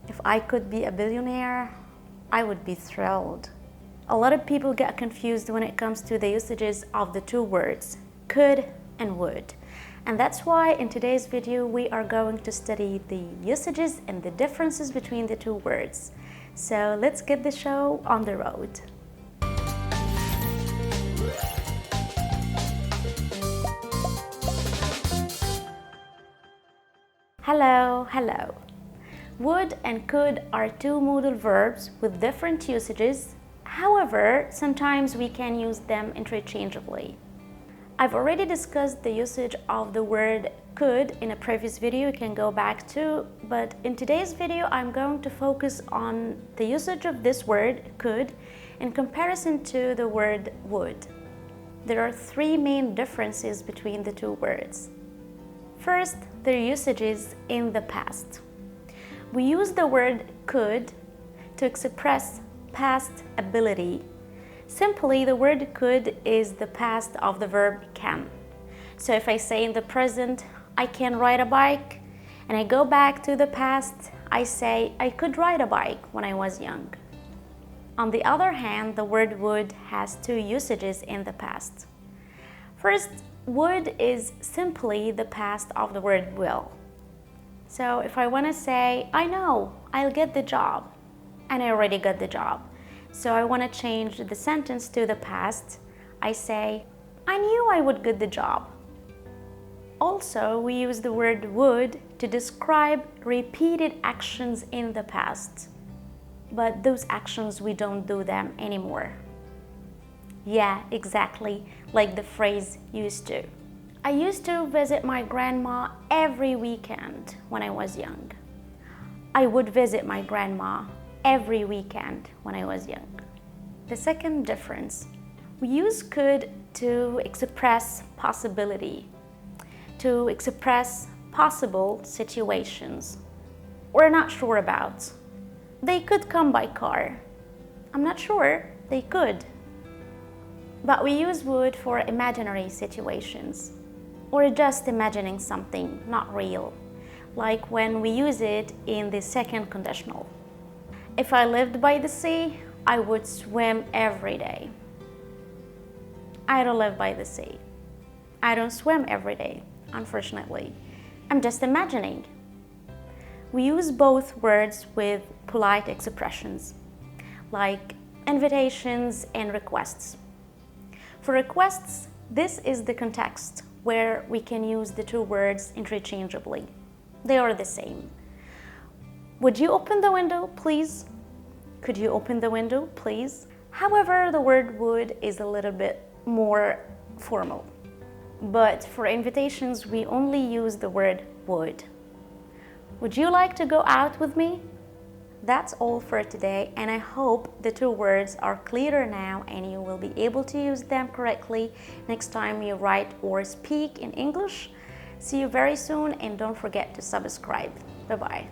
If I could be a billionaire, I would be thrilled. A lot of people get confused when it comes to the usages of the two words, could and would. And that's why in today's video we are going to study the usages and the differences between the two words. So let's get the show on the road. Hello. Would and could are two modal verbs with different usages. However, sometimes we can use them interchangeably. I've already discussed the usage of the word could in a previous video you can go back to, but in today's video I'm going to focus on the usage of this word could in comparison to the word would. There are three main differences between the two words. First, their usages in the past. We use the word could to express past ability. Simply, the word could is the past of the verb can. So if I say in the present, I can ride a bike, and I go back to the past, I say I could ride a bike when I was young. On the other hand, the word would has two usages in the past. First, would is simply the past of the word will. So if I want to say, I know, I'll get the job, and I already got the job. So I want to change the sentence to the past. I say, I knew I would get the job. Also, we use the word would to describe repeated actions in the past. But those actions, we don't do them anymore. Yeah, exactly, like the phrase used to. I used to visit my grandma every weekend when I was young. I would visit my grandma every weekend when I was young. The second difference, we use could to express possibility, to express possible situations we're not sure about. They could come by car. I'm not sure, they could. But we use would for imaginary situations, or just imagining something not real, like when we use it in the second conditional. If I lived by the sea, I would swim every day. I don't live by the sea. I don't swim every day, unfortunately. I'm just imagining. We use both words with polite expressions, like invitations and requests. For requests, this is the context where we can use the two words interchangeably. They are the same. Would you open the window, please? Could you open the window, please? However, the word would is a little bit more formal. But for invitations, we only use the word would. Would you like to go out with me? That's all for today, and I hope the two words are clearer now and you will be able to use them correctly next time you write or speak in English. See you very soon, and don't forget to subscribe. Bye-bye.